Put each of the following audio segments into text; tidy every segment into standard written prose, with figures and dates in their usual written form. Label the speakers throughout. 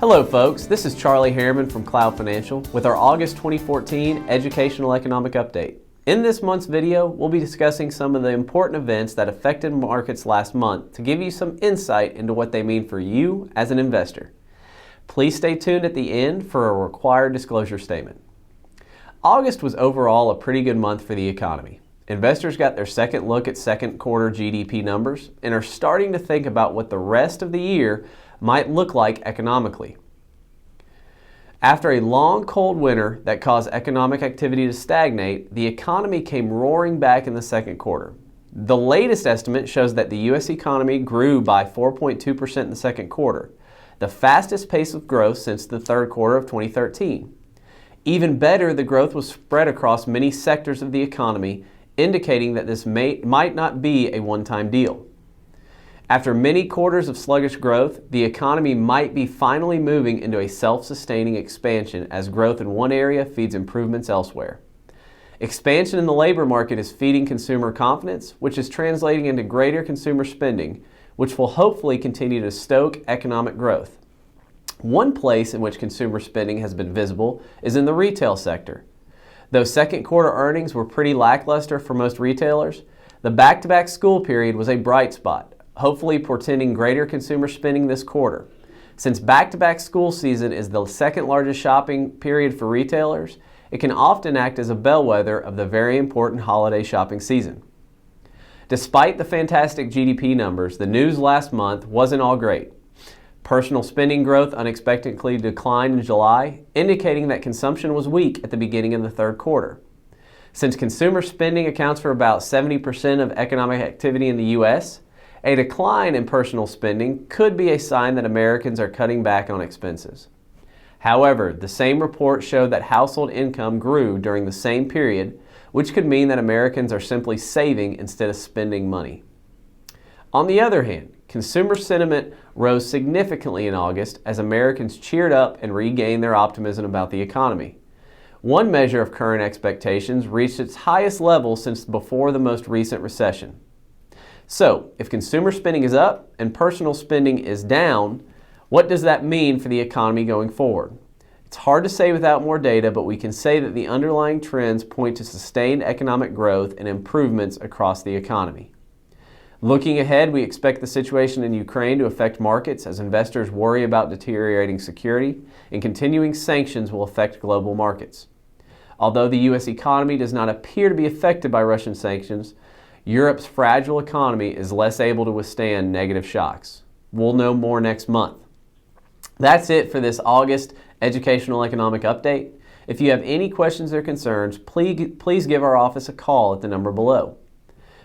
Speaker 1: Hello folks, this is Charlie Harriman from Cloud Financial with our August 2014 Educational Economic Update. In this month's video, we'll be discussing some of the important events that affected markets last month to give you some insight into what they mean for you as an investor. Please stay tuned at the end for a required disclosure statement. August was overall a pretty good month for the economy. Investors got their second look at second quarter GDP numbers and are starting to think about what the rest of the year might look like economically. After a long cold winter that caused economic activity to stagnate, the economy came roaring back in the second quarter. The latest estimate shows that the U.S. economy grew by 4.2% in the second quarter, the fastest pace of growth since the third quarter of 2013. Even better, the growth was spread across many sectors of the economy, indicating that this might not be a one-time deal. After many quarters of sluggish growth, the economy might be finally moving into a self-sustaining expansion as growth in one area feeds improvements elsewhere. Expansion in the labor market is feeding consumer confidence, which is translating into greater consumer spending, which will hopefully continue to stoke economic growth. One place in which consumer spending has been visible is in the retail sector. Though second quarter earnings were pretty lackluster for most retailers, the back-to-back school period was a bright spot, hopefully portending greater consumer spending this quarter. Since back-to-back school season is the second largest shopping period for retailers, it can often act as a bellwether of the very important holiday shopping season. Despite the fantastic GDP numbers, the news last month wasn't all great. Personal spending growth unexpectedly declined in July, indicating that consumption was weak at the beginning of the third quarter. Since consumer spending accounts for about 70% of economic activity in the U.S., a decline in personal spending could be a sign that Americans are cutting back on expenses. However, the same report showed that household income grew during the same period, which could mean that Americans are simply saving instead of spending money. On the other hand, consumer sentiment rose significantly in August as Americans cheered up and regained their optimism about the economy. One measure of current expectations reached its highest level since before the most recent recession. So, if consumer spending is up and personal spending is down, what does that mean for the economy going forward? It's hard to say without more data, but we can say that the underlying trends point to sustained economic growth and improvements across the economy. Looking ahead, we expect the situation in Ukraine to affect markets as investors worry about deteriorating security, and continuing sanctions will affect global markets. Although the U.S. economy does not appear to be affected by Russian sanctions, Europe's fragile economy is less able to withstand negative shocks. We'll know more next month. That's it for this August Educational Economic Update. If you have any questions or concerns, please give our office a call at the number below.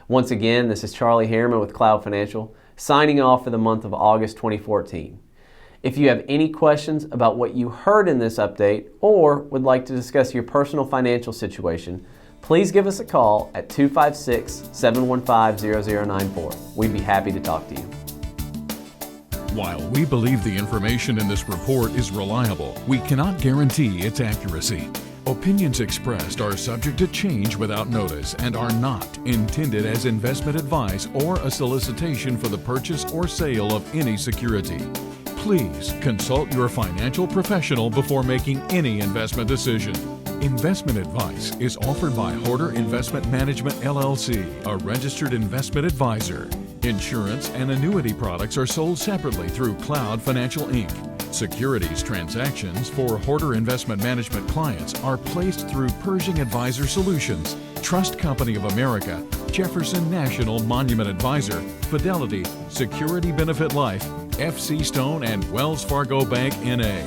Speaker 1: Once again, this is Charlie Harriman with Cloud Financial, signing off for the month of August 2014. If you have any questions about what you heard in this update or would like to discuss your personal financial situation, please give us a call at 256-715-0094. We'd be happy to talk to you.
Speaker 2: While we believe the information in this report is reliable, we cannot guarantee its accuracy. Opinions expressed are subject to change without notice and are not intended as investment advice or a solicitation for the purchase or sale of any security. Please consult your financial professional before making any investment decision. Investment advice is offered by Horder Investment Management, LLC, a registered investment advisor. Insurance and annuity products are sold separately through Cloud Financial, Inc. Securities transactions for Horder Investment Management clients are placed through Pershing Advisor Solutions, Trust Company of America, Jefferson National Monument Advisor, Fidelity, Security Benefit Life, FC Stone, and Wells Fargo Bank, N.A.